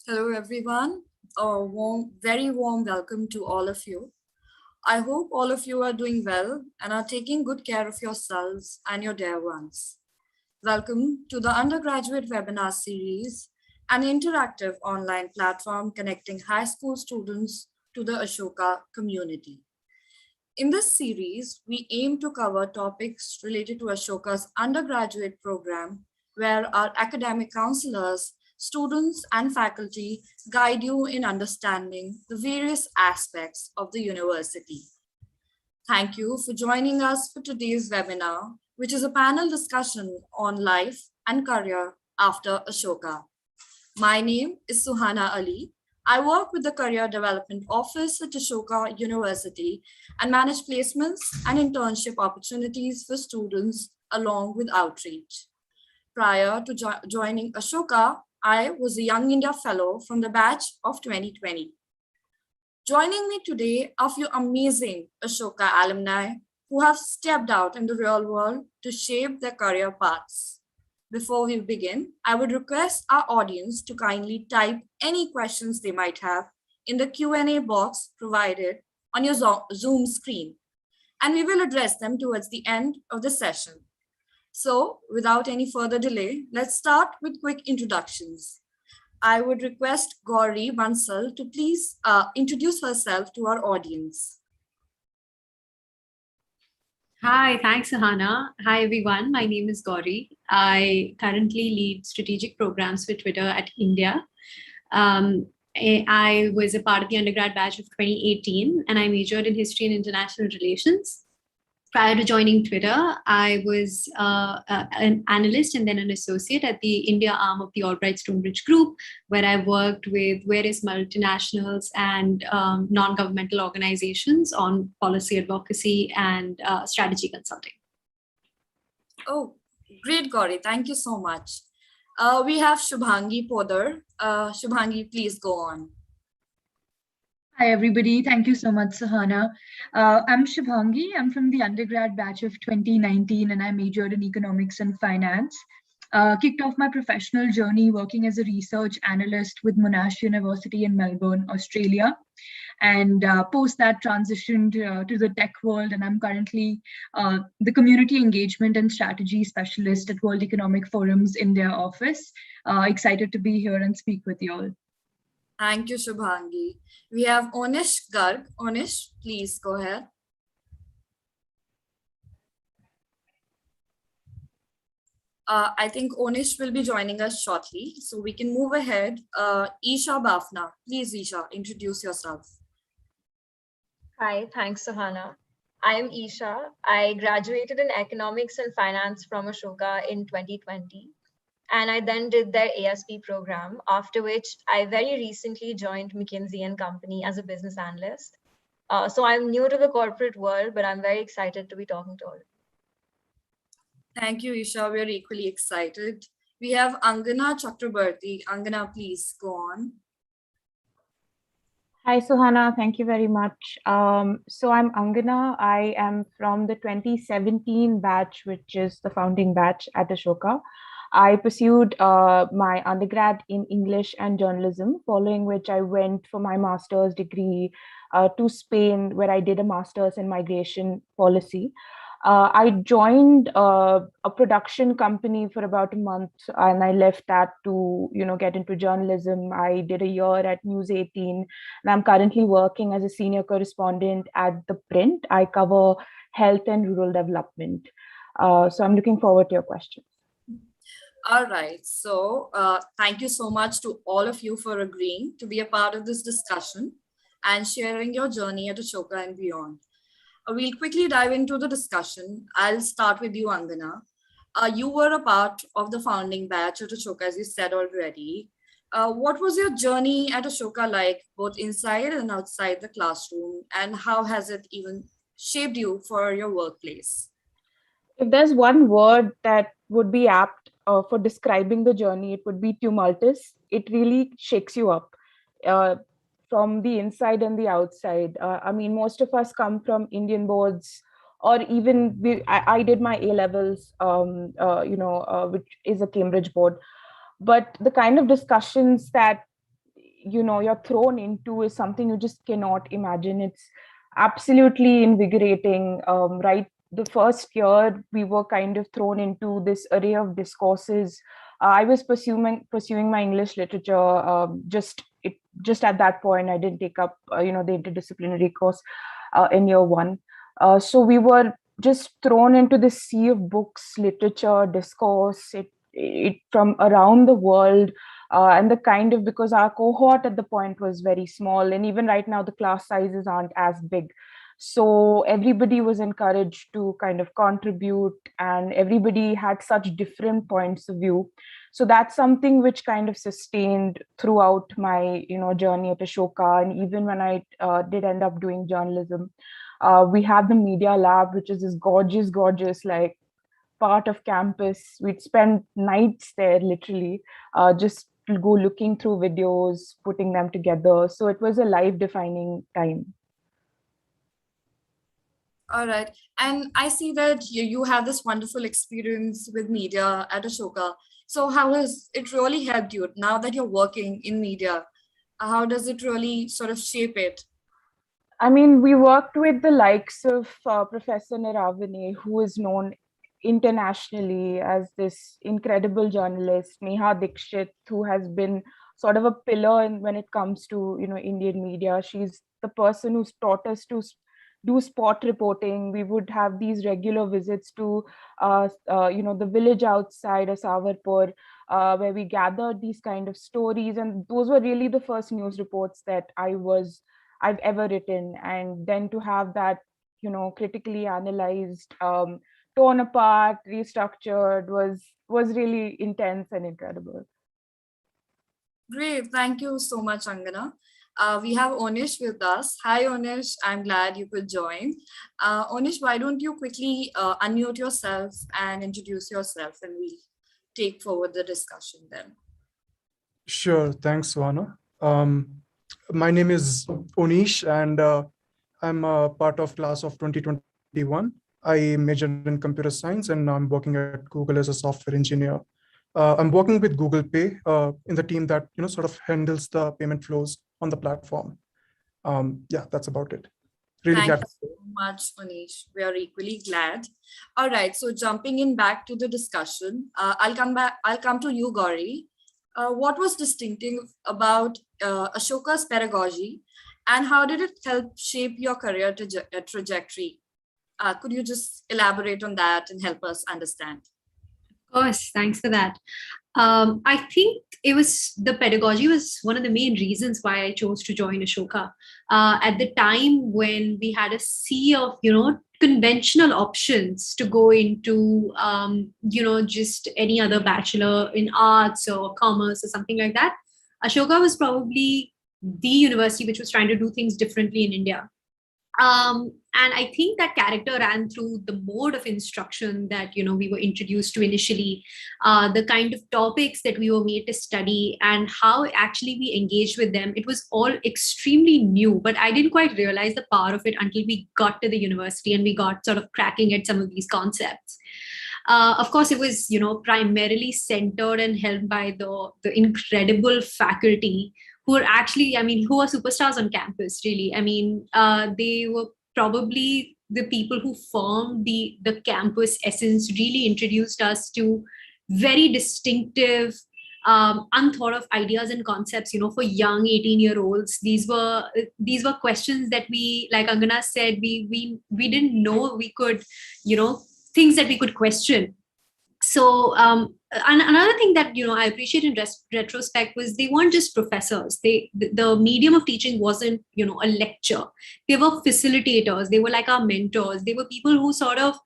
Hello, everyone. Very warm welcome to all of you. I hope all of you are doing well and are taking good care of yourselves and your dear ones. Welcome to the undergraduate webinar series, an interactive online platform connecting high school students to the Ashoka community. In this series, we aim to cover topics related to Ashoka's undergraduate program, where our academic counselors, students, and faculty guide you in understanding the various aspects of the university. Thank you for joining us for today's webinar, which is a panel discussion on life and career after Ashoka. My name is Suhana Ali. I work with the Career Development Office at Ashoka University and manage placements and internship opportunities for students along with outreach. Prior to joining Ashoka, I was a Young India Fellow from the batch of 2020. Joining me today are a few amazing Ashoka alumni who have stepped out in the real world to shape their career paths. Before we begin, I would request our audience to kindly type any questions they might have in the Q&A box provided on your Zoom screen, and we will address them towards the end of the session. So, without any further delay, let's start with quick introductions. I would request Gauri Bansal to please introduce herself to our audience. Hi, thanks, Sahana. Hi, everyone. My name is Gauri. I currently lead strategic programs for Twitter at India. I was a part of the undergrad batch of 2018, and I majored in history and international relations. Prior to joining Twitter, I was an analyst and then an associate at the India arm of the Albright Stonebridge Group, where I worked with various multinationals and non-governmental organizations on policy advocacy and strategy consulting. Oh, great, Gauri. Thank you so much. We have Shubhangi Podar. Shubhangi, please go on. Hi, everybody. Thank you so much, Sahana. I'm Shubhangi. I'm from the undergrad batch of 2019, and I majored in economics and finance. Kicked off my professional journey working as a research analyst with Monash University in Melbourne, Australia. And post that transitioned to the tech world, and I'm currently the community engagement and strategy specialist at World Economic Forum's India office. Excited to be here and speak with you all. Thank you, Shubhangi. We have Onish Garg. Onish, please go ahead. I think Onish will be joining us shortly, so we can move ahead. Isha Bafna, please, Isha, introduce yourself. Hi, thanks, Suhana. I am Isha. I graduated in economics and finance from Ashoka in 2020. And I then did their ASP program, after which I very recently joined McKinsey & Company as a business analyst. So I'm new to the corporate world, but I'm very excited to be talking to all. Thank you, Isha. We're equally excited. We have Angana Chakrabarti. Angana, please go on. Hi, Suhana. Thank you very much. So I'm Angana. I am from the 2017 batch, which is the founding batch at Ashoka. I pursued my undergrad in English and journalism, following which I went for my master's degree to Spain, where I did a master's in migration policy. I joined a production company for about a month, and I left that to get into journalism. I did a year at News 18, and I'm currently working as a senior correspondent at The Print. I cover health and rural development. So I'm looking forward to your questions. All right, so thank you so much to all of you for agreeing to be a part of this discussion and sharing your journey at Ashoka and beyond. We'll quickly dive into the discussion. I'll start with you, Angana. You were a part of the founding batch at Ashoka, as you said already. What was your journey at Ashoka like, both inside and outside the classroom, and how has it even shaped you for your workplace? If there's one word that would be apt for describing the journey, it would be tumultuous. It really shakes you up from the inside and the outside. I mean, most of us come from Indian boards, or even I did my A levels, which is a Cambridge board. But the kind of discussions that you're thrown into is something you just cannot imagine. It's absolutely invigorating. Right, the first year we were kind of thrown into this array of discourses. I was pursuing my English literature. Just at that point, I didn't take up the interdisciplinary course in year one. So we were just thrown into this sea of books, literature, discourse, it from around the world. And the kind of, because our cohort at the point was very small, and even right now the class sizes aren't as big. So everybody was encouraged to kind of contribute, and everybody had such different points of view. So that's something which kind of sustained throughout my journey at Ashoka. And even when I did end up doing journalism, we had the media lab, which is this gorgeous like part of campus. We'd spend nights there, literally, just to go looking through videos, putting them together. So it was a life-defining time. All right. And I see that you have this wonderful experience with media at Ashoka. So how has it really helped you now that you're working in media? How does it really sort of shape it? I mean, we worked with the likes of Professor Naravane, who is known internationally as this incredible journalist, Neha Dikshit, who has been sort of a pillar when it comes to Indian media. She's the person who's taught us to do spot reporting. We would have these regular visits to the village outside Asavarpur, where we gathered these kind of stories, and those were really the first news reports that I've ever written. And then to have that critically analyzed, torn apart, restructured was really intense and incredible. Great. Thank you so much, Angana. We have Onish with us. Hi, Onish. I'm glad you could join. Onish, why don't you quickly unmute yourself and introduce yourself, and we'll take forward the discussion then. Sure. Thanks, Suhana. My name is Onish, and I'm a part of class of 2021. I majored in computer science, and I'm working at Google as a software engineer. I'm working with Google Pay in the team that sort of handles the payment flows on the platform. Yeah, that's about it. Really Thank glad. you so much, Onish. We are equally glad. All right. So jumping in back to the discussion, I'll come to you, Gauri. What was distinctive about Ashoka's pedagogy, and how did it help shape your career trajectory? Could you just elaborate on that and help us understand? Of course, thanks for that. I think the pedagogy was one of the main reasons why I chose to join Ashoka. At the time when we had a sea of, conventional options to go into, just any other bachelor in arts or commerce or something like that, Ashoka was probably the university which was trying to do things differently in India. And I think that character ran through the mode of instruction that we were introduced to initially, the kind of topics that we were made to study, and how actually we engaged with them. It was all extremely new, but I didn't quite realize the power of it until we got to the university and we got sort of cracking at some of these concepts. Of course, it was primarily centered and held by the incredible faculty who are actually, who are superstars on campus, really. They were probably the people who formed the campus essence, really introduced us to very distinctive, unthought of ideas and concepts, for young 18-year-olds. These were questions that we, like Angana said, we didn't know we could, things that we could question. So another thing that I appreciate in retrospect was they weren't just professors. The medium of teaching wasn't a lecture. They were facilitators. They were like our mentors. They were people who sort of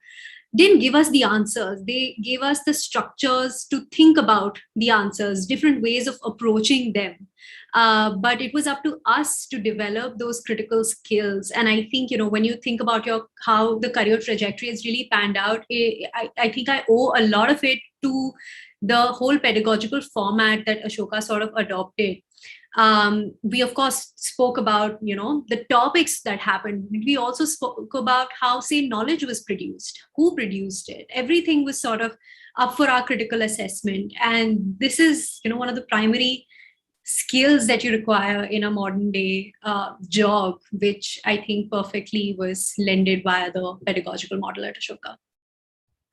didn't give us the answers. They gave us the structures to think about the answers, different ways of approaching them. But it was up to us to develop those critical skills. And I think, when you think about how the career trajectory has really panned out, I think I owe a lot of it to the whole pedagogical format that Ashoka sort of adopted. We, of course, spoke about, the topics that happened. We also spoke about how, say, knowledge was produced, who produced it. Everything was sort of up for our critical assessment. And this is, one of the primary skills that you require in a modern day job, which I think perfectly was lended via the pedagogical model at Ashoka.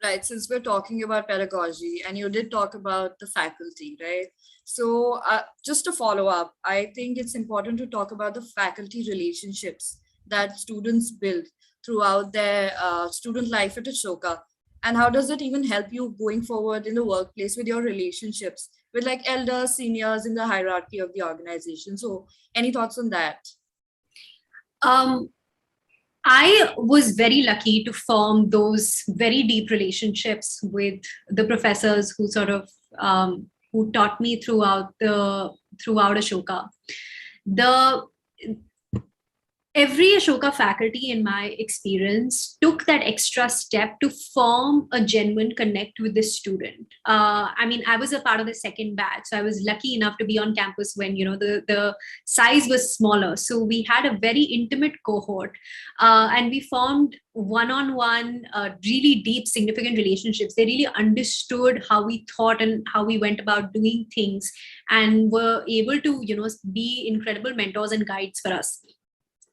Right, since we're talking about pedagogy and you did talk about the faculty, right? So just to follow up, I think it's important to talk about the faculty relationships that students build throughout their student life at Ashoka. And how does it even help you going forward in the workplace with your relationships with like elders, seniors in the hierarchy of the organization? So any thoughts on that? I was very lucky to form those very deep relationships with the professors who sort of who taught me throughout Ashoka. Every Ashoka faculty, in my experience, took that extra step to form a genuine connect with the student. I mean, I was a part of the second batch, so I was lucky enough to be on campus when the size was smaller. So we had a very intimate cohort, and we formed one-on-one, really deep, significant relationships. They really understood how we thought and how we went about doing things, and were able to be incredible mentors and guides for us.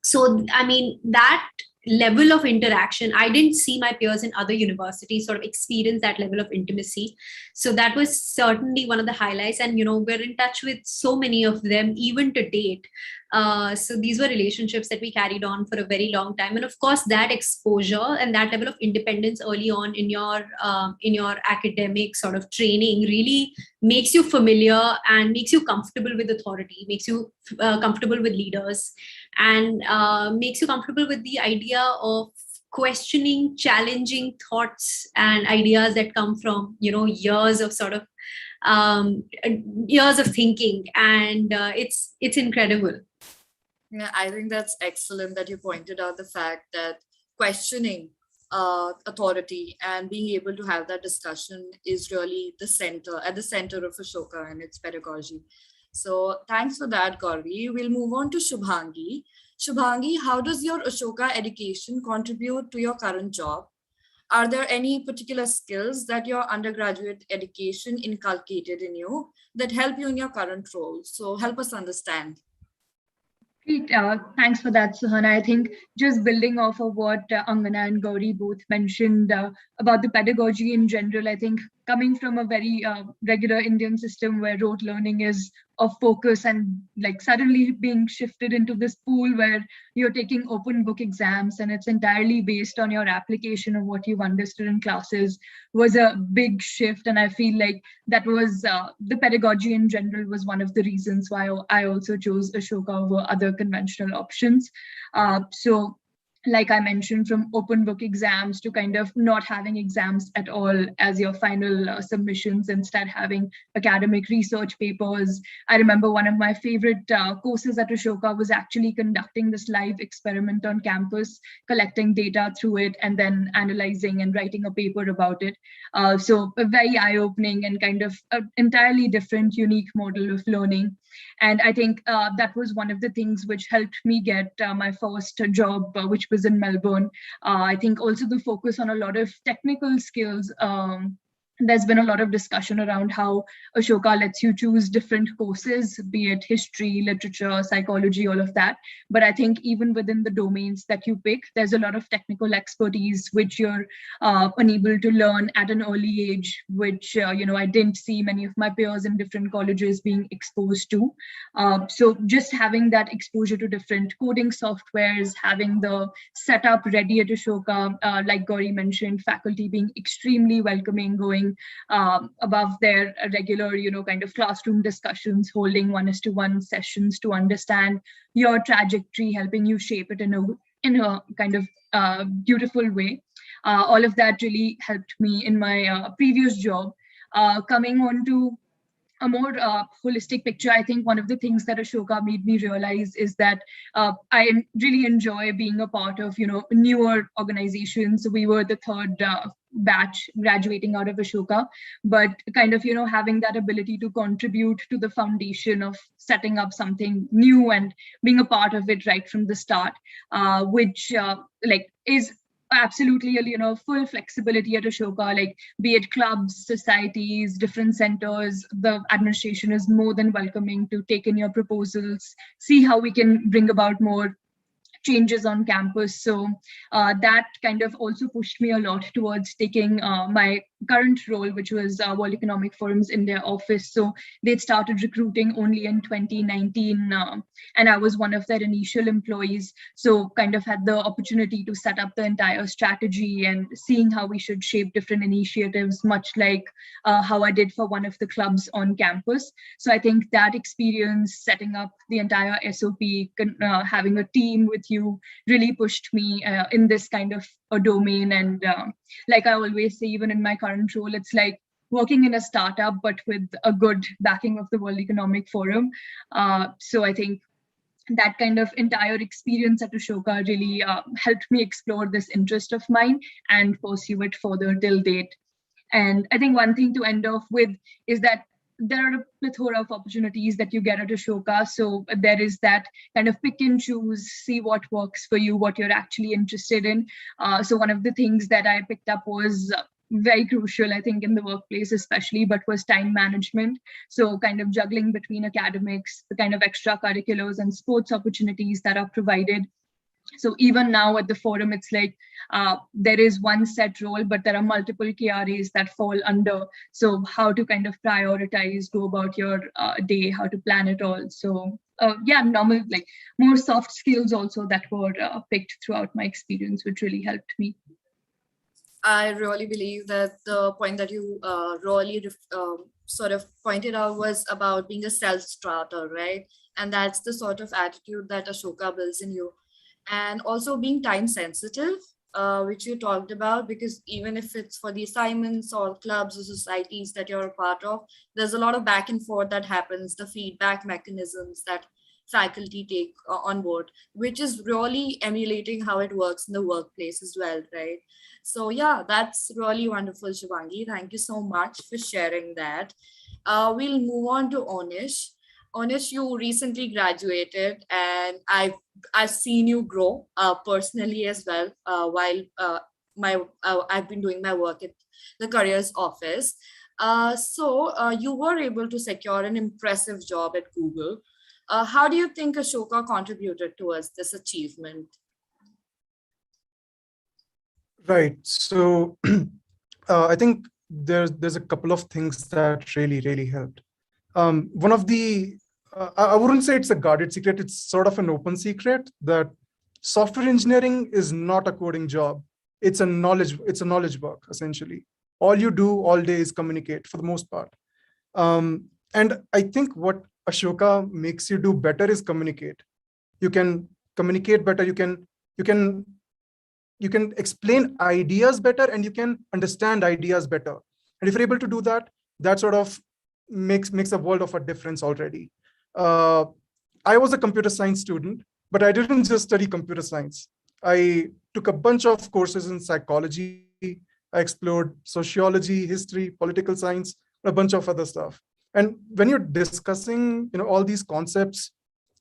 So, I mean, that level of interaction, I didn't see my peers in other universities sort of experience that level of intimacy. So that was certainly one of the highlights. And, we're in touch with so many of them, even to date. So these were relationships that we carried on for a very long time. And of course, that exposure and that level of independence early on in your academic sort of training really makes you familiar and makes you comfortable with authority, makes you comfortable with leaders, and makes you comfortable with the idea of questioning, challenging thoughts and ideas that come from years of sort of years of thinking, and it's incredible. Yeah, I think that's excellent that you pointed out the fact that questioning authority and being able to have that discussion is really at the center of Ashoka and its pedagogy. So thanks for that, Gauri. We'll move on to Shubhangi. Shubhangi, how does your Ashoka education contribute to your current job? Are there any particular skills that your undergraduate education inculcated in you that help you in your current role? So help us understand. Great. Thanks for that, Suhana. I think just building off of what Angana and Gauri both mentioned about the pedagogy in general, I think coming from a very regular Indian system where rote learning is of focus, and like suddenly being shifted into this pool where you're taking open book exams and it's entirely based on your application of what you've understood in classes was a big shift. And I feel like that was the pedagogy in general was one of the reasons why I also chose Ashoka over other conventional options. So like I mentioned, from open book exams to kind of not having exams at all as your final submissions, instead having academic research papers. I remember one of my favorite courses at Ashoka was actually conducting this live experiment on campus, collecting data through it, and then analyzing and writing a paper about it. So a very eye-opening and kind of an entirely different, unique model of learning. And I think that was one of the things which helped me get my first job, which was in Melbourne. I think also the focus on a lot of technical skills. There's been a lot of discussion around how Ashoka lets you choose different courses, be it history, literature, psychology, all of that. But I think even within the domains that you pick, there's a lot of technical expertise which you're unable to learn at an early age, which I didn't see many of my peers in different colleges being exposed to. So just having that exposure to different coding softwares, having the setup ready at Ashoka, like Gauri mentioned, faculty being extremely welcoming, going above their regular, kind of classroom discussions, holding 1:1 sessions to understand your trajectory, helping you shape it in a kind of beautiful way. All of that really helped me in my previous job. Coming on to a more holistic picture, I think one of the things that Ashoka made me realize is that I really enjoy being a part of, newer organizations. We were the third batch graduating out of Ashoka, but kind of, having that ability to contribute to the foundation of setting up something new and being a part of it right from the start, which is absolutely, full flexibility at Ashoka, like be it clubs, societies, different centers. The administration is more than welcoming to take in your proposals, see how we can bring about more changes on campus. So that kind of also pushed me a lot towards taking my current role, which was World Economic Forum's India office. So they'd started recruiting only in 2019, and I was one of their initial employees. So kind of had the opportunity to set up the entire strategy and seeing how we should shape different initiatives, much like how I did for one of the clubs on campus. So I think that experience, setting up the entire SOP, having a team with you, really pushed me in this kind of a domain. And like I always say, even in my current role, it's like working in a startup, but with a good backing of the World Economic Forum. So I think that kind of entire experience at Ashoka really helped me explore this interest of mine and pursue it further till date. And I think one thing to end off with is that there are a plethora of opportunities that you get at Ashoka. So there is that kind of pick and choose, see what works for you, what you're actually interested in. So one of the things that I picked up was very crucial, I think, in the workplace especially, but was time management. So kind of juggling between academics, the kind of extracurriculars and sports opportunities that are provided. So even now at the forum, it's like there is one set role, but there are multiple KRAs that fall under. So how to kind of prioritize, go about your day, how to plan it all. So yeah, normal, like more soft skills also that were picked throughout my experience, which really helped me. I really believe that the point that you really sort of pointed out was about being a self-starter, right? And that's the sort of attitude that Ashoka builds in you. And also being time sensitive, which you talked about, because even if it's for the assignments or clubs or societies that you're a part of, there's a lot of back and forth that happens, the feedback mechanisms that faculty take on board, which is really emulating how it works in the workplace as well, right? So yeah, that's really wonderful, Shivangi. Thank you so much for sharing that. We'll move on to Onish. Onish, you recently graduated, and I've seen you grow personally as well while I've been doing my work at the careers office. So you were able to secure an impressive job at Google. How do you think Ashoka contributed towards this achievement? Right. So I think there's a couple of things that really helped. One of the I wouldn't say it's a guarded secret. It's sort of an open secret that software engineering is not a coding job. It's a knowledge work, essentially. All you do all day is communicate for the most part. And I think what Ashoka makes you do better is communicate. You can communicate better. You can explain ideas better, and you can understand ideas better. And if you're able to do that, that sort of makes a world of a difference already. I was a computer science student, but I didn't just study computer science. I took a bunch of courses in psychology. I explored sociology, history, political science, a bunch of other stuff. And when you're discussing, all these concepts,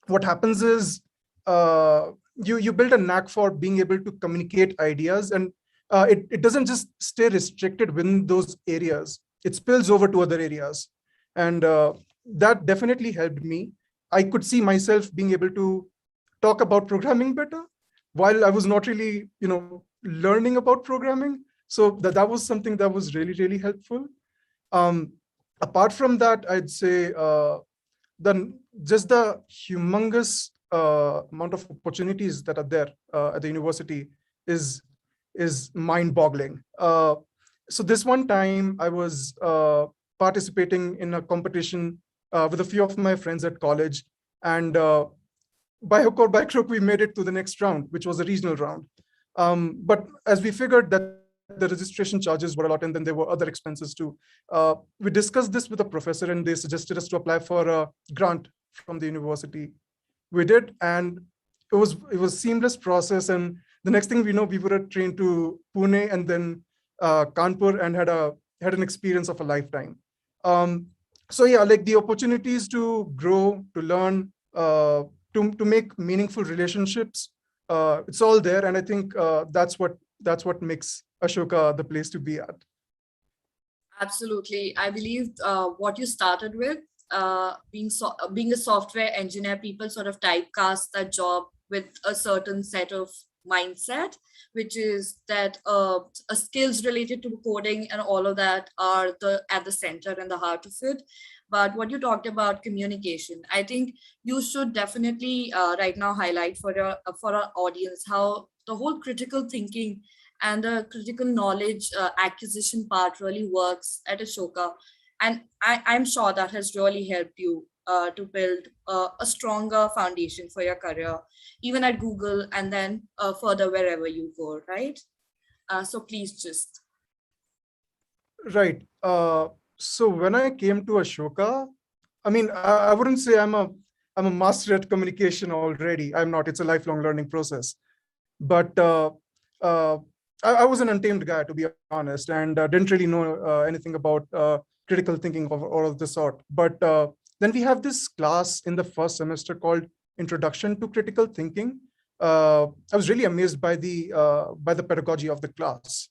what happens is you build a knack for being able to communicate ideas, and it doesn't just stay restricted within those areas. It spills over to other areas. And that definitely helped me. I could see myself being able to talk about programming better while I was not really, learning about programming. So that was something that was really helpful. Apart from that, I'd say just the humongous amount of opportunities that are there at the university is mind-boggling. So this one time I was participating in a competition with a few of my friends at college, and by hook or by crook, we made it to the next round, which was a regional round. But as we figured that the registration charges were a lot, and then there were other expenses too, we discussed this with a professor, and they suggested us to apply for a grant from the university. We did, and it was a seamless process. And the next thing we know, we were trained to Pune and then Kanpur, and had an experience of a lifetime. So yeah, like the opportunities to grow, to learn, to make meaningful relationships, it's all there. And I think that's what that's what makes Ashoka the place to be at. Absolutely. I believe what you started with, being a software engineer, people sort of typecast that job with a certain set of mindset, which is that skills related to coding and all of that are at the center and the heart of it. But what you talked about communication, I think you should definitely right now highlight for our audience how the whole critical thinking and the critical knowledge acquisition part really works at Ashoka. And I'm sure that has really helped you to build a stronger foundation for your career, even at Google and then further wherever you go, right? So please just. Right. So when I came to Ashoka, I mean, I wouldn't say I'm a master at communication already. I'm not. It's a lifelong learning process. But I was an untamed guy, to be honest, and didn't really know anything about critical thinking of all of the sort. But then we have this class in the first semester called Introduction to Critical Thinking. I was really amazed by the pedagogy of the class.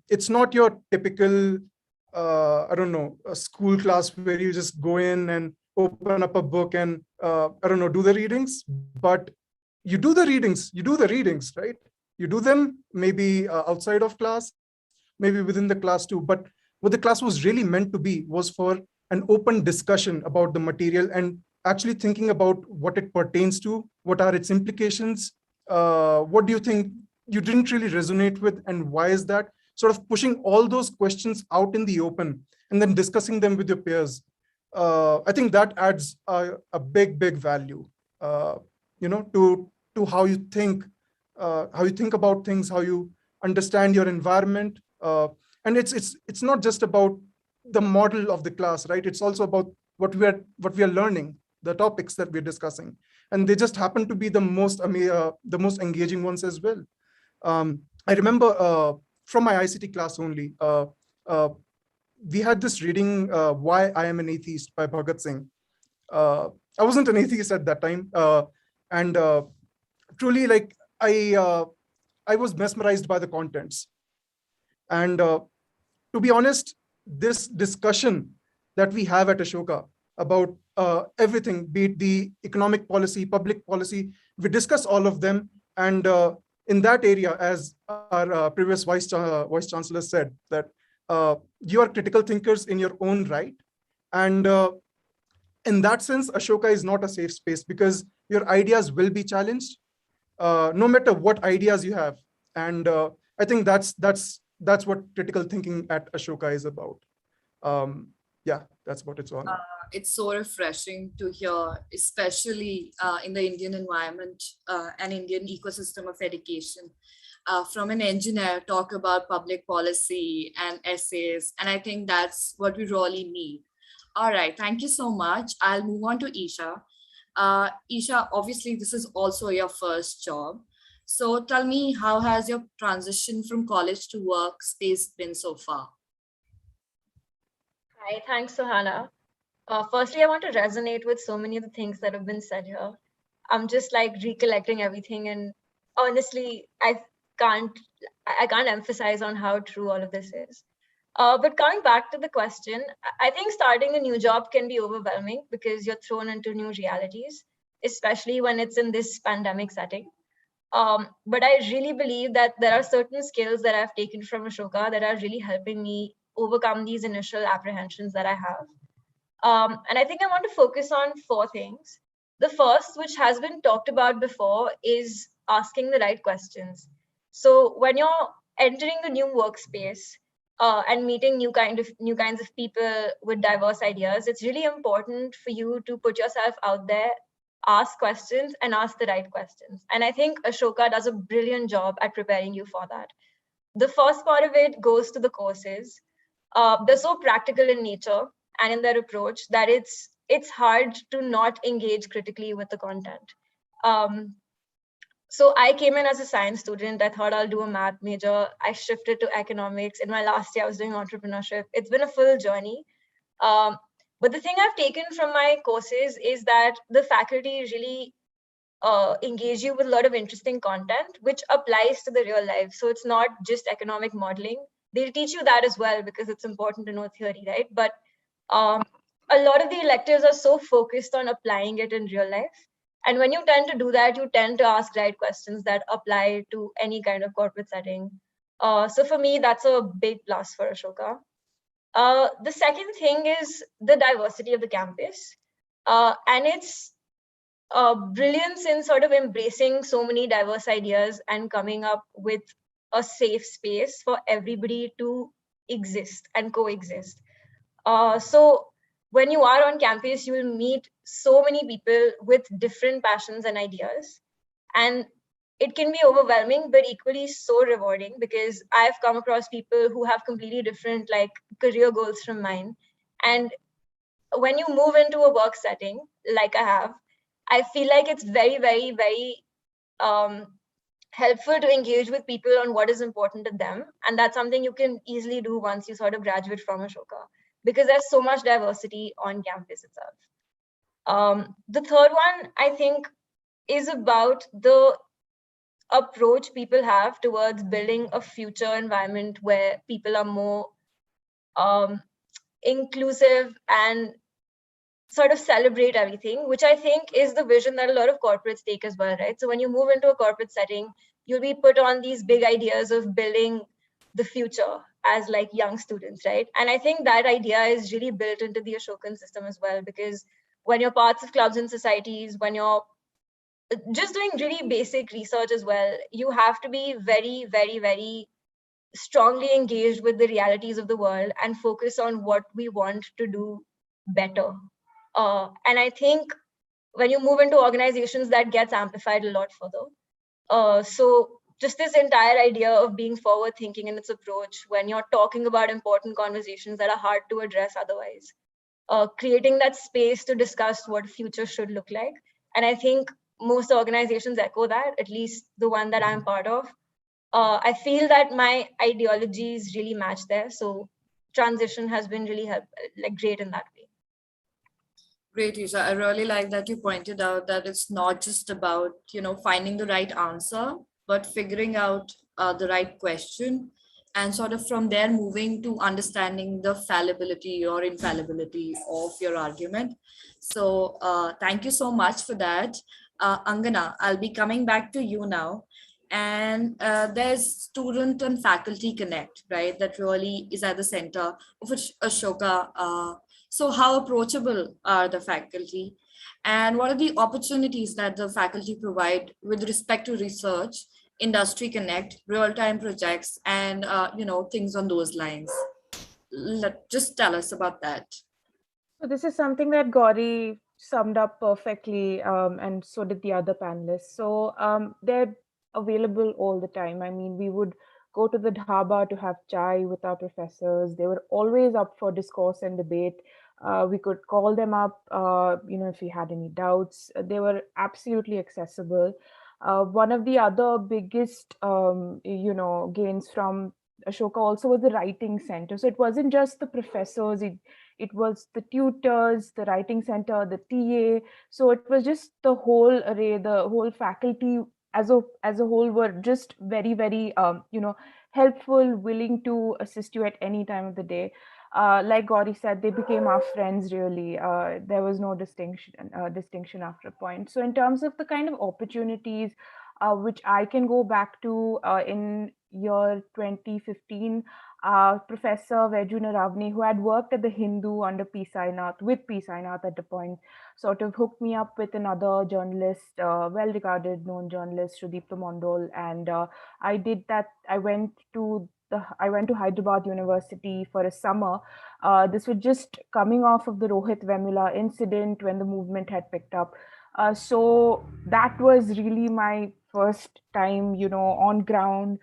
It's not your typical, I don't know, a school class where you just go in and open up a book and, I don't know, do the readings, but you do the readings, right? You do them maybe outside of class, maybe within the class too. But what the class was really meant to be was for an open discussion about the material and actually thinking about what it pertains to, what are its implications, what do you think you didn't really resonate with, and why is that? Sort of pushing all those questions out in the open and then discussing them with your peers. I think that adds a big value, to how you think about things, how you understand your environment. And it's not just about the model of the class, right? It's also about what we are learning, the topics that we're discussing, and they just happen to be the most engaging ones as well. I remember from my ICT class only, we had this reading, Why I Am an Atheist by Bhagat Singh. I wasn't an atheist at that time, and truly, like, I was mesmerized by the contents. And to be honest, this discussion that we have at Ashoka about everything, be it the economic policy, public policy, we discuss all of them. And in that area, as our previous Vice Chancellor said, that you are critical thinkers in your own right. And in that sense, Ashoka is not a safe space because your ideas will be challenged, no matter what ideas you have. And I think that's what critical thinking at Ashoka is about. Yeah, that's what it's all about. It's so refreshing to hear, especially in the Indian environment and Indian ecosystem of education, from an engineer talk about public policy and essays. And I think that's what we really need. All right, thank you so much. I'll move on to Isha. Isha, obviously, this is also your first job. So tell me, how has your transition from college to work space been so far? Hi, thanks, Suhana. Firstly, I want to resonate with so many of the things that have been said here. I'm just like recollecting everything, and honestly, I can't emphasize on how true all of this is. But coming back to the question, I think starting a new job can be overwhelming because you're thrown into new realities, especially when it's in this pandemic setting. But I really believe that there are certain skills that I've taken from Ashoka that are really helping me overcome these initial apprehensions that I have. And I think I want to focus on 4 things. The first, which has been talked about before, is asking the right questions. So when you're entering a new workspace and meeting new kinds of people with diverse ideas, it's really important for you to put yourself out there, ask questions, and ask the right questions. And I think Ashoka does a brilliant job at preparing you for that. The first part of it goes to the courses. They're so practical in nature and in their approach that it's hard to not engage critically with the content. So I came in as a science student. I thought I'll do a math major. I shifted to economics. In my last year, I was doing entrepreneurship. It's been a full journey. But the thing I've taken from my courses is that the faculty really engage you with a lot of interesting content, which applies to the real life. So it's not just economic modeling. They'll teach you that as well because it's important to know theory, right? But a lot of the electives are so focused on applying it in real life. And when you tend to do that, you tend to ask right questions that apply to any kind of corporate setting. So for me, that's a big plus for Ashoka. The second thing is the diversity of the campus. And it's brilliance in sort of embracing so many diverse ideas and coming up with a safe space for everybody to exist and coexist. So when you are on campus, you will meet so many people with different passions and ideas. And it can be overwhelming, but equally so rewarding, because I've come across people who have completely different like career goals from mine. And when you move into a work setting, like I have, I feel like it's very, very, very helpful to engage with people on what is important to them. And that's something you can easily do once you sort of graduate from Ashoka, because there's so much diversity on campus itself. The third one, I think, is about the approach people have towards building a future environment where people are more inclusive and sort of celebrate everything, which I think is the vision that a lot of corporates take as well, right? So when you move into a corporate setting, you'll be put on these big ideas of building the future as like young students, right? And I think that idea is really built into the Ashokan system as well, because when you're parts of clubs and societies, when you're just doing really basic research as well, you have to be very, very, very strongly engaged with the realities of the world and focus on what we want to do better. And I think when you move into organizations, that gets amplified a lot further. So just this entire idea of being forward thinking in its approach when you're talking about important conversations that are hard to address otherwise, creating that space to discuss what future should look like. And I think most organizations echo that, at least the one that I'm part of. I feel that my ideologies really match there. So transition has been really great in that way. Great, Isha. I really like that you pointed out that it's not just about, finding the right answer, but figuring out the right question, and sort of from there moving to understanding the fallibility or infallibility of your argument. So thank you so much for that. Angana, I'll be coming back to you now. And there's student and faculty connect, right? That really is at the center of Ashoka. So how approachable are the faculty? And what are the opportunities that the faculty provide with respect to research, industry connect, real-time projects, and things on those lines? Just tell us about that. So this is something that Gauri summed up perfectly, and so did the other panelists. So they're available all the time. I mean, we would go to the dhaba to have chai with our professors. They were always up for discourse and debate. We could call them up, if we had any doubts. They were absolutely accessible. One of the other biggest, gains from Ashoka also was the writing center. So it wasn't just the professors, it was the tutors, the writing center, the TA. So it was just the whole array, the whole faculty as a whole were just very, very, helpful, willing to assist you at any time of the day. Like Gauri said, they became our friends really. There was no distinction after a point. So in terms of the kind of opportunities which I can go back to in year 2015, Professor Veju Naravne, who had worked at the Hindu under P. Sainath, with P. Sainath at the point, sort of hooked me up with another journalist, well-regarded, known journalist, Sudipta Mondol, and I did that. I went to Hyderabad University for a summer. This was just coming off of the Rohit Vemula incident when the movement had picked up. So that was really my first time, on ground,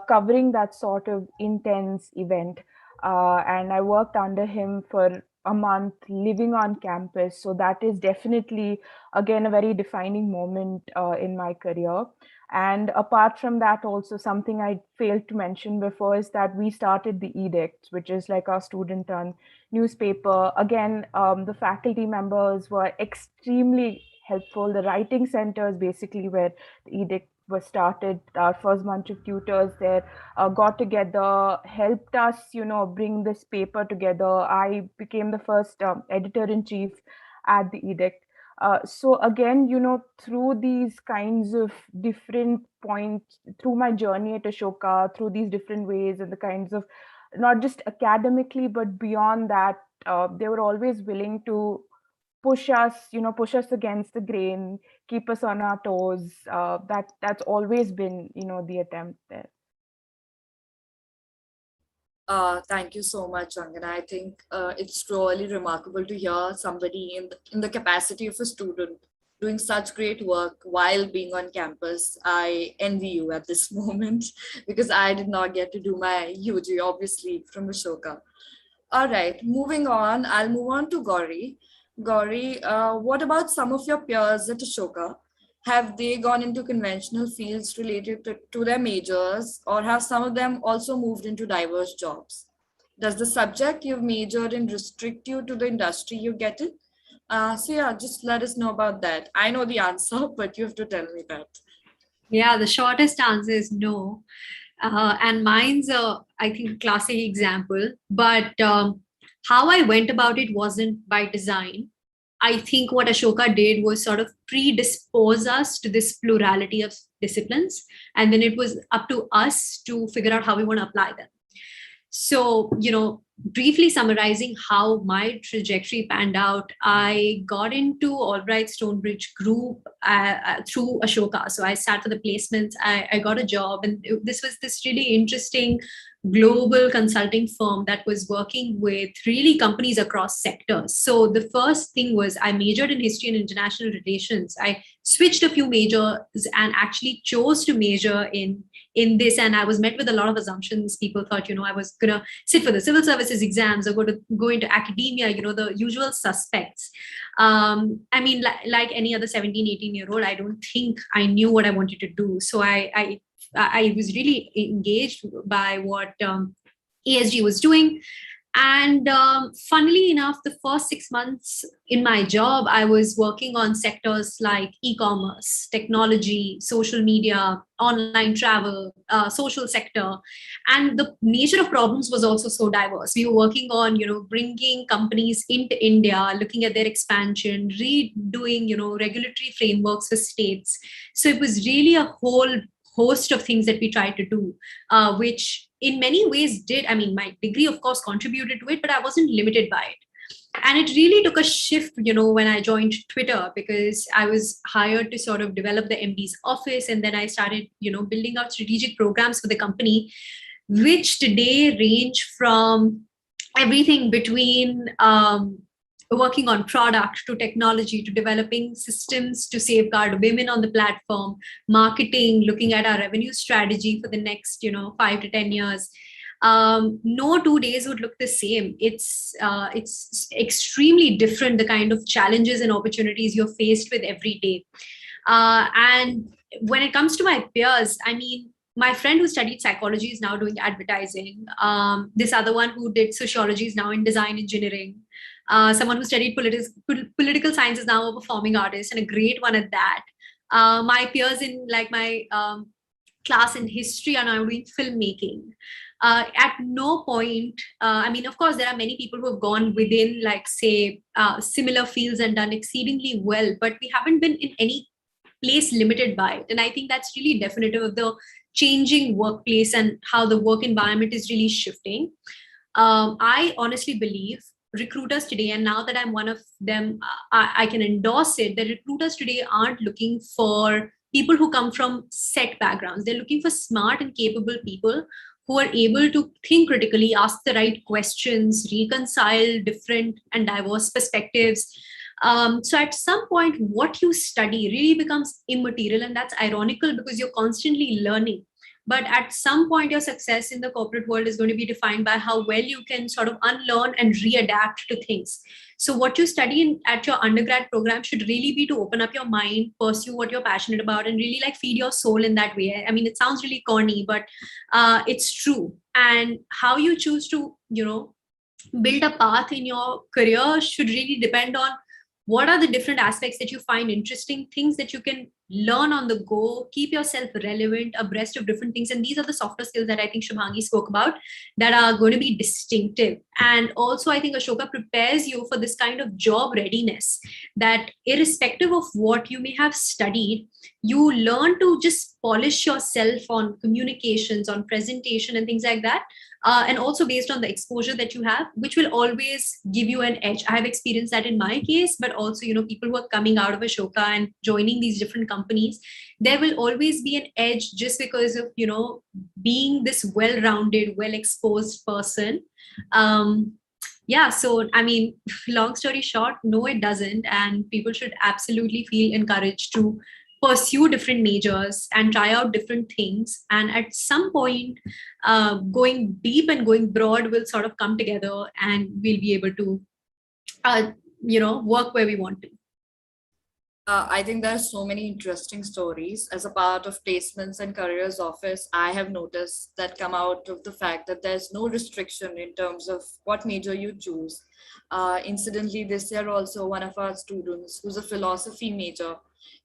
covering that sort of intense event. And I worked under him for a month, living on campus. So that is definitely, again, a very defining moment in my career. And apart from that, also something I failed to mention before is that we started the Edicts, which is like our student-run newspaper. Again, the faculty members were extremely helpful. The writing centers, basically where the edict was started, our first bunch of tutors there got together, helped us, bring this paper together. I became the first editor-in-chief at the edict. So again, through these kinds of different points, through my journey at Ashoka, through these different ways and the kinds of, not just academically, but beyond that, they were always willing to push us against the grain, keep us on our toes. That's always been, the attempt there. Thank you so much, Angana. I think it's truly remarkable to hear somebody in the capacity of a student doing such great work while being on campus. I envy you at this moment because I did not get to do my UG, obviously, from Ashoka. All right, moving on. I'll move on to Gauri. Gauri, what about some of your peers at Ashoka? Have they gone into conventional fields related to their majors, or have some of them also moved into diverse jobs? Does the subject you've majored in restrict you to the industry you get in? So yeah, just let us know about that. I know the answer, but you have to tell me that. Yeah, the shortest answer is no. And mine's I think, classic example. But how I went about it wasn't by design. I think what Ashoka did was sort of predispose us to this plurality of disciplines. And then it was up to us to figure out how we want to apply them. So, briefly summarizing how my trajectory panned out, I got into Albright Stonebridge Group through Ashoka. So I sat for the placements, I got a job, and this was this really interesting global consulting firm that was working with really companies across sectors. So the first thing was I majored in history and international relations. I switched a few majors and actually chose to major in this, and I was met with a lot of assumptions. People thought, I was gonna sit for the civil services exams or go into academia, the usual suspects. I mean, like any other 17, 18-year-old, I don't think I knew what I wanted to do. So I was really engaged by what ASG was doing. And funnily enough, the first 6 months in my job, I was working on sectors like e-commerce, technology, social media, online travel, social sector. And the nature of problems was also so diverse. We were working on, bringing companies into India, looking at their expansion, redoing, regulatory frameworks for states. So it was really a whole host of things that we tried to do, which in many ways my degree, of course, contributed to it, but I wasn't limited by it. And it really took a shift, when I joined Twitter, because I was hired to sort of develop the MD's office. And then I started, building out strategic programs for the company, which today range from everything between working on product to technology to developing systems to safeguard women on the platform, marketing, looking at our revenue strategy for the next 5 to 10 years. No 2 days would look the same. It's extremely different, the kind of challenges and opportunities you're faced with every day. And when it comes to my peers, my friend who studied psychology is now doing advertising. This other one who did sociology is now in design engineering. Someone who studied political science is now a performing artist, and a great one at that. My peers in my class in history are now doing filmmaking. At no point, of course, there are many people who have gone within, similar fields and done exceedingly well, but we haven't been in any place limited by it. And I think that's really definitive of the changing workplace and how the work environment is really shifting. I honestly believe recruiters today, and now that I'm one of them, I can endorse it, that recruiters today aren't looking for people who come from set backgrounds. They're looking for smart and capable people who are able to think critically, ask the right questions, reconcile different and diverse perspectives. So at some point, what you study really becomes immaterial, and that's ironical because you're constantly learning. But at some point, your success in the corporate world is going to be defined by how well you can sort of unlearn and readapt to things. So what you study at your undergrad program should really be to open up your mind, pursue what you're passionate about, and really feed your soul in that way. It sounds really corny, but it's true. And how you choose to, build a path in your career should really depend on what are the different aspects that you find interesting, things that you can learn on the go, keep yourself relevant, abreast of different things. And these are the softer skills that I think Shubhangi spoke about that are going to be distinctive. And also, I think Ashoka prepares you for this kind of job readiness that irrespective of what you may have studied, you learn to just polish yourself on communications, on presentation, and things like that. And also based on the exposure that you have, which will always give you an edge. I have experienced that in my case, but also, people who are coming out of Ashoka and joining these different companies, there will always be an edge just because of, being this well-rounded, well-exposed person. Yeah, so I mean, long story short, no, it doesn't. And people should absolutely feel encouraged to pursue different majors and try out different things. And at some point, going deep and going broad will sort of come together, and we'll be able to, work where we want to. I think there are so many interesting stories. As a part of placements and careers office, I have noticed that come out of the fact that there's no restriction in terms of what major you choose. Incidentally, this year also one of our students who's a philosophy major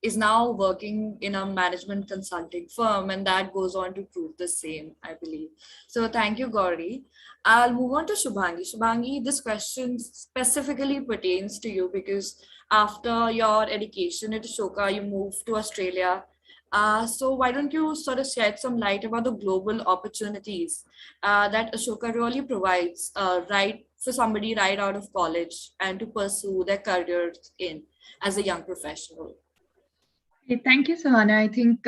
is now working in a management consulting firm, and that goes on to prove the same, I believe. So thank you, Gauri. I'll move on to Shubhangi. Shubhangi, this question specifically pertains to you because after your education at Ashoka, you moved to Australia. So why don't you sort of shed some light about the global opportunities that Ashoka really provides, right, for somebody right out of college and to pursue their careers in as a young professional? Thank you, Sahana. I think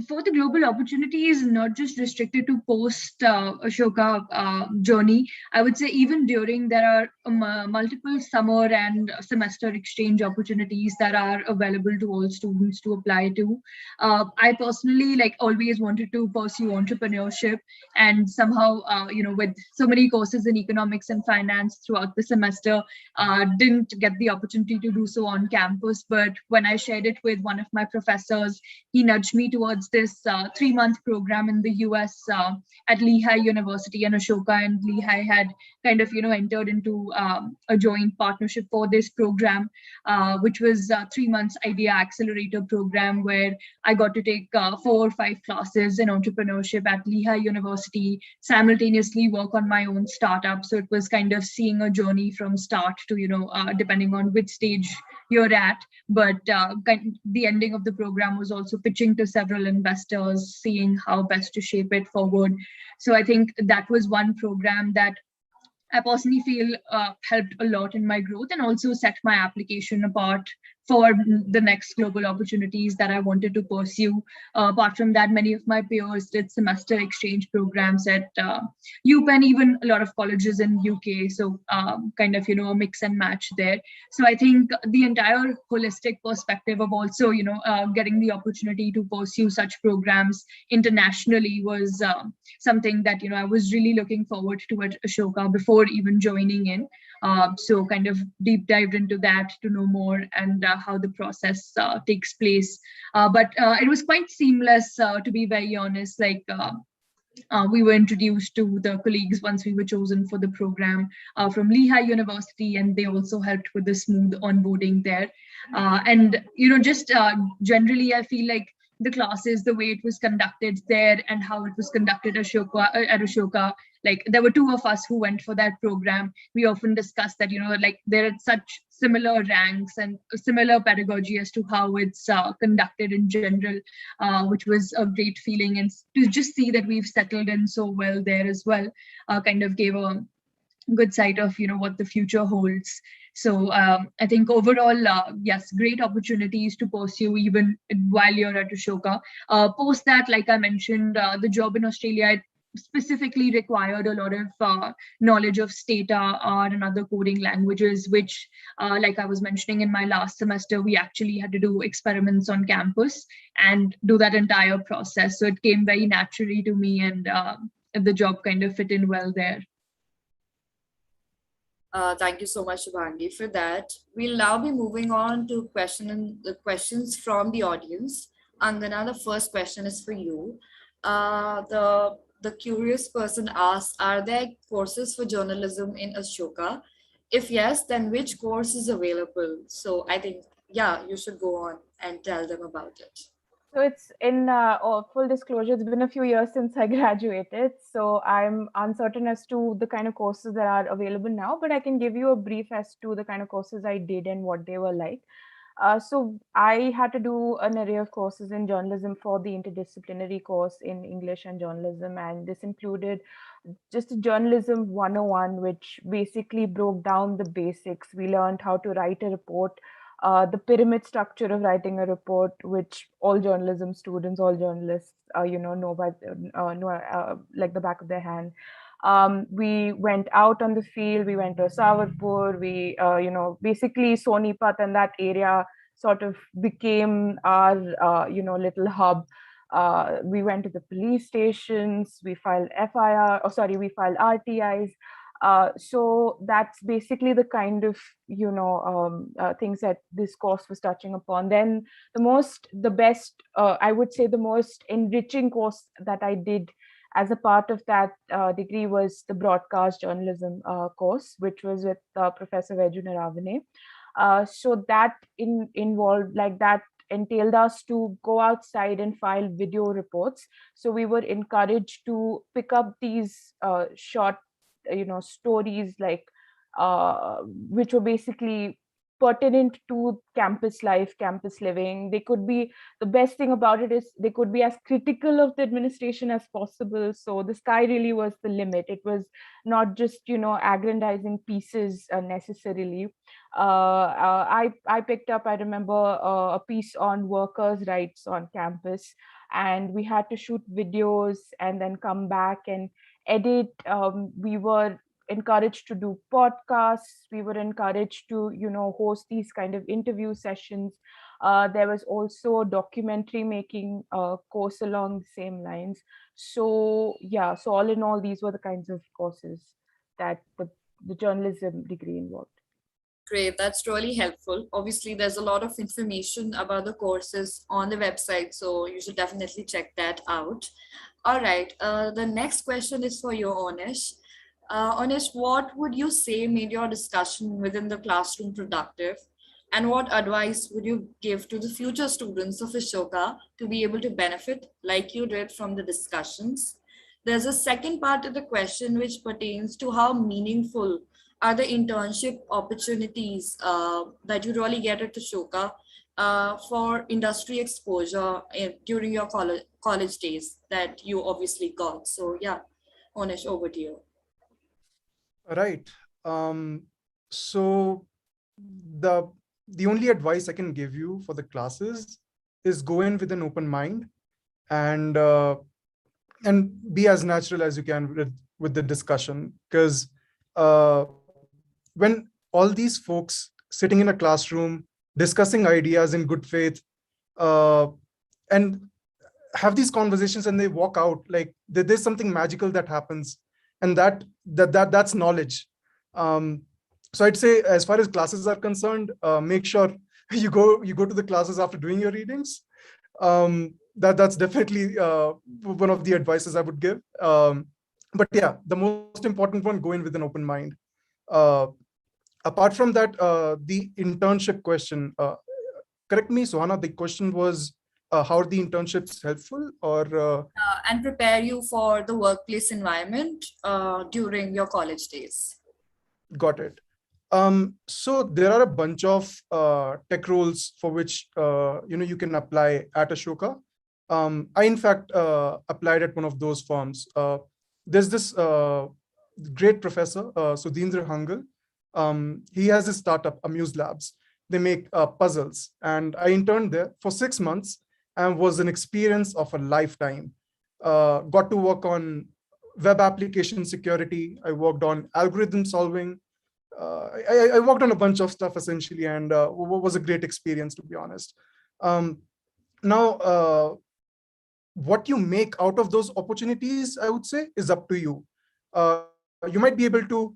for the global opportunity is not just restricted to post Ashoka journey. I would say even during there are multiple summer and semester exchange opportunities that are available to all students to apply to. I personally always wanted to pursue entrepreneurship, and somehow with so many courses in economics and finance throughout the semester, didn't get the opportunity to do so on campus. But when I shared it with one of my professors, he nudged me towards this 3-month program in the US at Lehigh University, and Ashoka and Lehigh had kind of entered into a joint partnership for this program, which was 3 months idea accelerator program, where I got to take 4 or 5 classes in entrepreneurship at Lehigh University, simultaneously work on my own startup. So it was kind of seeing a journey from start to depending on which stage you're at. But the ending of the program was also pitching to several investors, seeing how best to shape it forward. So I think that was one program that I personally feel helped a lot in my growth, and also set my application apart for the next global opportunities that I wanted to pursue. Apart from that, many of my peers did semester exchange programs at UPenn, even a lot of colleges in UK. So kind of, a mix and match there. So I think the entire holistic perspective of also, getting the opportunity to pursue such programs internationally was something that, I was really looking forward to at Ashoka before even joining in. So kind of deep dived into that to know more and how the process takes place. But it was quite seamless, to be very honest. We were introduced to the colleagues once we were chosen for the program from Lehigh University, and they also helped with the smooth onboarding there. And just generally, I feel like the classes, the way it was conducted there and how it was conducted at Ashoka, there were 2 of us who went for that program. We often discussed that, there are such similar ranks and similar pedagogy as to how it's conducted in general, which was a great feeling. And to just see that we've settled in so well there as well, kind of gave a good sight of what the future holds. So I think overall, yes, great opportunities to pursue even while you're at Ashoka. Post that, like I mentioned, the job in Australia specifically required a lot of knowledge of Stata and other coding languages, which, like I was mentioning in my last semester, we actually had to do experiments on campus and do that entire process. So it came very naturally to me, and the job kind of fit in well there. Thank you so much, Shubhangi, for that. We'll now be moving on to the questions from the audience. Angana, the first question is for you. The curious person asks, are there courses for journalism in Ashoka? If yes, then which course is available? So I think, yeah, you should go on and tell them about it. So it's in full disclosure, it's been a few years since I graduated. So I'm uncertain as to the kind of courses that are available now, but I can give you a brief as to the kind of courses I did and what they were like. So I had to do an array of courses in journalism for the interdisciplinary course in English and journalism. And this included just a journalism 101, which basically broke down the basics. We learned how to write a report, the pyramid structure of writing a report, which all journalism students, all journalists, know by like the back of their hand. We went out on the field. We went to Savarpur. We, basically Sonipat and that area sort of became our, little hub. We went to the police stations. We filed FIR. Oh, sorry, we filed RTIs. So that's basically the kind of things that this course was touching upon. Then the best, I would say, the most enriching course that I did as a part of that degree was the broadcast journalism course, which was with Professor Veju Naravane. So that involved, like, that entailed us to go outside and file video reports. So we were encouraged to pick up these short stories, like which were basically pertinent to campus life, campus living. They could be, the best thing about it is they could be as critical of the administration as possible. So the sky really was the limit. It was not just aggrandizing pieces necessarily. I picked up, I remember, a piece on workers' rights on campus, and we had to shoot videos and then come back and edit. We were encouraged to do podcasts. We were encouraged to host these kind of interview sessions. There was also a documentary making course along the same lines. So yeah, so all in all, these were the kinds of courses that the journalism degree involved. Great, that's really helpful. Obviously, there's a lot of information about the courses on the website, so you should definitely check that out. All right, the next question is for you, Onish. Onish, what would you say made your discussion within the classroom productive? And what advice would you give to the future students of Ashoka to be able to benefit like you did from the discussions? There's a second part of the question which pertains to how meaningful are the internship opportunities that you really get at Ashoka for industry exposure during your college days that you obviously got. So yeah, Onish, over to you. Right. So the only advice I can give you for the classes is go in with an open mind and be as natural as you can with the discussion, because when all these folks sitting in a classroom discussing ideas in good faith and have these conversations and they walk out, like there's something magical that happens, and that's knowledge. So I'd say, as far as classes are concerned, make sure you go to the classes after doing your readings. That's definitely one of the advices I would give. But yeah, the most important one, go in with an open mind. Apart from that, the internship question, correct me, Suhana, the question was, how are the internships helpful, or and prepare you for the workplace environment during your college days? Got it. So there are a bunch of tech roles for which you can apply at Ashoka. I in fact applied at one of those firms. There's this great professor, Sudhindra Hangal. He has a startup, Amuse Labs. They make puzzles, and I interned there for 6 months and was an experience of a lifetime. Got to work on web application security. I worked on algorithm solving. I worked on a bunch of stuff essentially, and was a great experience, to be honest. Now, what you make out of those opportunities, I would say, is up to you. You might be able to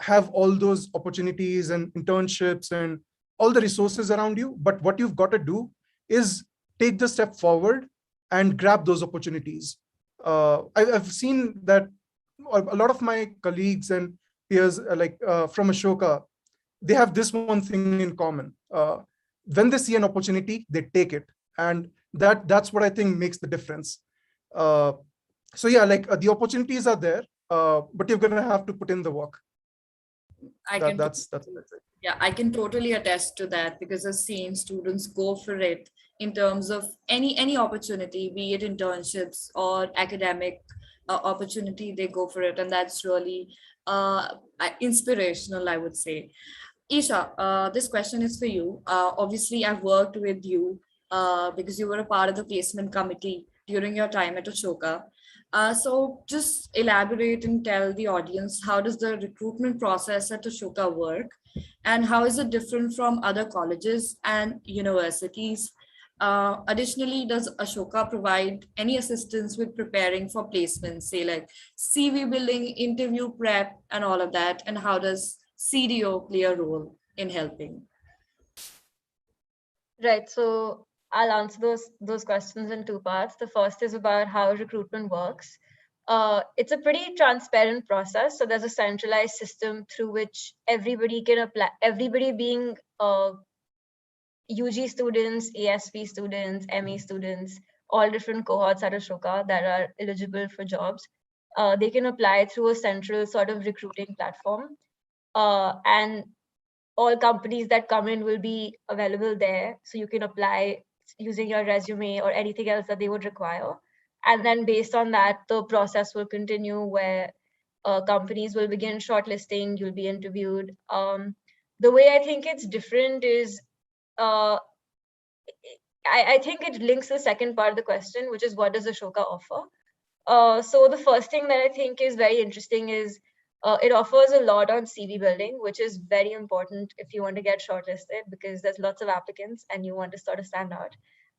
have all those opportunities and internships and all the resources around you, but what you've got to do is take the step forward and grab those opportunities. I've seen that a lot of my colleagues and peers from Ashoka, they have this one thing in common. When they see an opportunity, they take it. And that's what I think makes the difference. So yeah, the opportunities are there, but you're going to have to put in the work. That's it. Yeah, I can totally attest to that, because I've seen students go for it in terms of any opportunity, be it internships or academic opportunity, they go for it. And that's really inspirational, I would say. Isha, this question is for you. Obviously, I've worked with you because you were a part of the placement committee during your time at Ashoka. So just elaborate and tell the audience, how does the recruitment process at Ashoka work? And how is it different from other colleges and universities? Additionally, does Ashoka provide any assistance with preparing for placements, say like CV building, interview prep, and all of that? And how does CDO play a role in helping? Right. So I'll answer those questions in two parts. The first is about how recruitment works. It's a pretty transparent process. So there's a centralized system through which everybody can apply, everybody being UG students, ASP students, ME students, all different cohorts at Ashoka that are eligible for jobs. They can apply through a central sort of recruiting platform. And all companies that come in will be available there. So you can apply using your resume or anything else that they would require. And then based on that, the process will continue where companies will begin shortlisting, you'll be interviewed. The way I think it's different is, I think it links the second part of the question, which is what does Ashoka offer? So the first thing that I think is very interesting is it offers a lot on CV building, which is very important if you want to get shortlisted, because there's lots of applicants and you want to sort of stand out.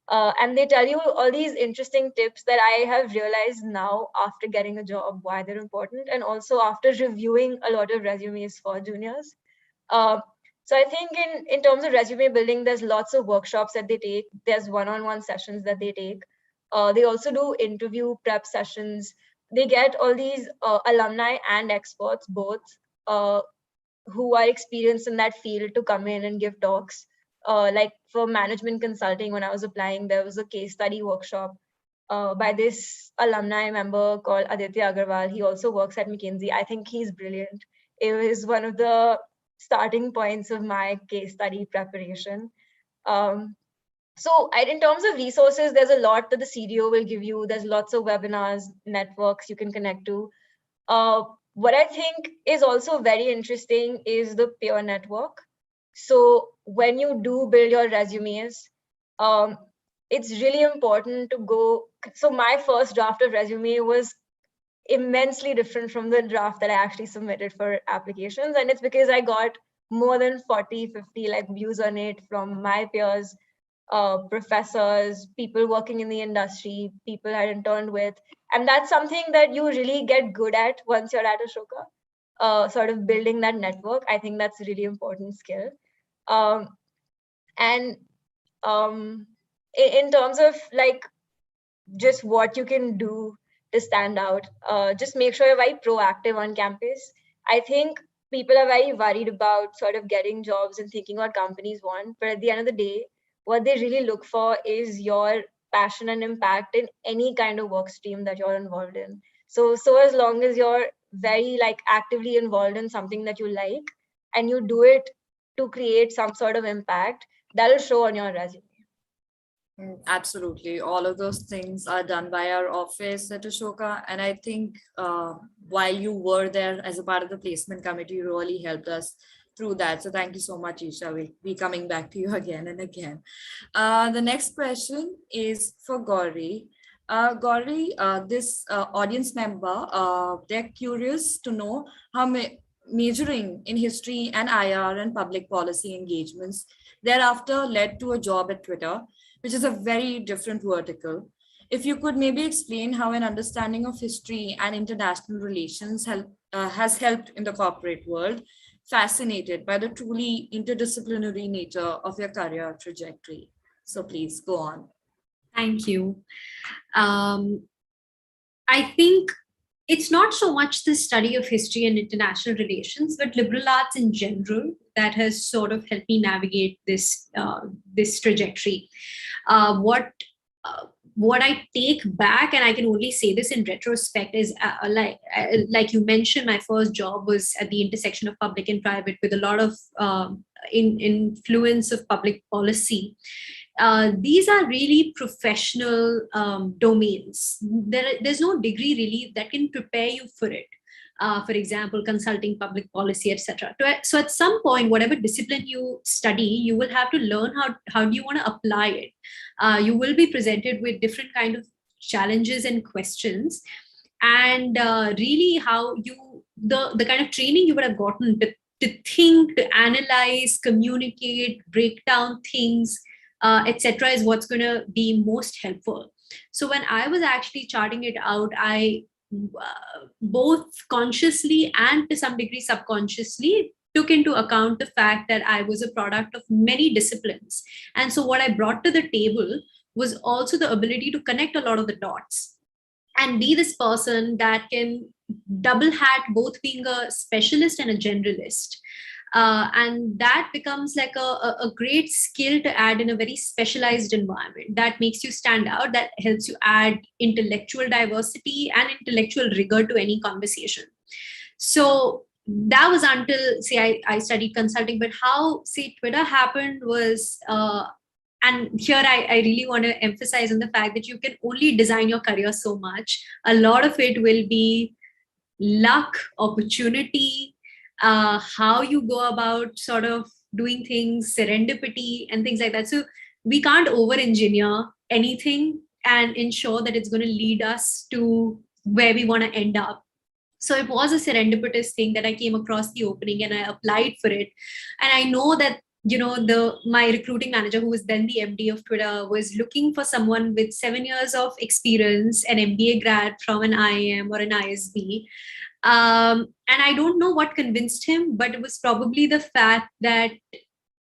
And they tell you all these interesting tips that I have realized now after getting a job, why they're important, and also after reviewing a lot of resumes for juniors. So I think in terms of resume building, there's lots of workshops that they take. There's one-on-one sessions that they take. They also do interview prep sessions. They get all these alumni and experts, both who are experienced in that field, to come in and give talks. Like for management consulting, when I was applying, there was a case study workshop by this alumni member called Aditya Agarwal. He also works at McKinsey. I think he's brilliant. It was one of the starting points of my case study preparation. So in terms of resources, there's a lot that the CDO will give you. There's lots of webinars, networks you can connect to. What I think is also very interesting is the peer network. So when you do build your resumes, it's really important to go. So my first draft of resume was immensely different from the draft that I actually submitted for applications. And it's because I got more than 40, 50 views on it from my peers, professors, people working in the industry, people I interned with. And that's something that you really get good at once you're at Ashoka, sort of building that network. I think that's a really important skill. In terms of just what you can do to stand out, just make sure you're very proactive on campus. I think people are very worried about sort of getting jobs and thinking what companies want, but at the end of the day, what they really look for is your passion and impact in any kind of work stream that you're involved in. So as long as you're very actively involved in something that you like and you do it to create some sort of impact, that'll show on your resume. Absolutely. All of those things are done by our office at Ashoka. And I think while you were there as a part of the placement committee, really helped us through that. So thank you so much, Isha. We'll be coming back to you again and again. The next question is for Gauri. Gauri, this audience member, they're curious to know how majoring in history and IR and public policy engagements thereafter led to a job at Twitter, which is a very different vertical. If you could maybe explain how an understanding of history and international relations has helped in the corporate world. Fascinated by the truly interdisciplinary nature of your career trajectory. So please go on. Thank you. I think it's not so much the study of history and international relations, but liberal arts in general that has sort of helped me navigate this trajectory. What I take back, and I can only say this in retrospect, is like you mentioned, my first job was at the intersection of public and private with a lot of influence of public policy. These are really professional domains. There's no degree really that can prepare you for it. For example, consulting, public policy, etc. So at some point, whatever discipline you study, you will have to learn how do you want to apply it. You will be presented with different kind of challenges and questions, and really how the kind of training you would have gotten to think, to analyze, communicate, break down things, etc., is what's going to be most helpful. So when I was actually charting it out, I both consciously and to some degree subconsciously took into account the fact that I was a product of many disciplines. And so what I brought to the table was also the ability to connect a lot of the dots and be this person that can double hat both being a specialist and a generalist. And that becomes like a great skill to add in a very specialized environment that makes you stand out, that helps you add intellectual diversity and intellectual rigor to any conversation. So that was until, say, I studied consulting, but how, say, Twitter happened was, and here I really want to emphasize on the fact that you can only design your career so much. A lot of it will be luck, opportunity, how you go about sort of doing things, serendipity and things like that. So we can't over-engineer anything and ensure that it's going to lead us to where we want to end up. So it was a serendipitous thing that I came across the opening and I applied for it. And I know that, you know, my recruiting manager, who was then the MD of Twitter, was looking for someone with 7 years of experience, an MBA grad from an IIM or an ISB. And I don't know what convinced him, but it was probably the fact that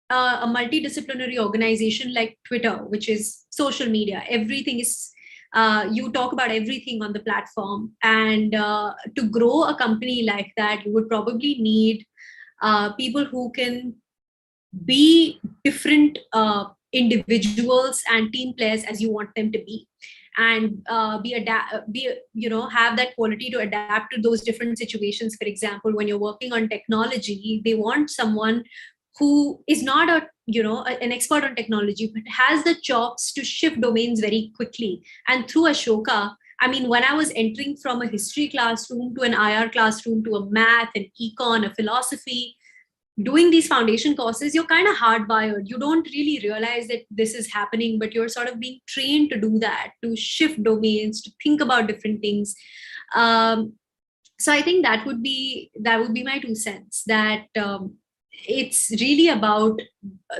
a multidisciplinary organization like Twitter, which is social media, everything is, you talk about everything on the platform. And to grow a company like that, you would probably need people who can be different individuals and team players as you want them to be, and have that quality to adapt to those different situations. For example, when you're working on technology, they want someone who is not an expert on technology, but has the chops to shift domains very quickly. And through Ashoka, I mean, when I was entering from a history classroom to an IR classroom to a math and econ, a philosophy, doing these foundation courses, you're kind of hardwired. You don't really realize that this is happening, but you're sort of being trained to do that, to shift domains, to think about different things. So I think that would be my 2 cents, that it's really about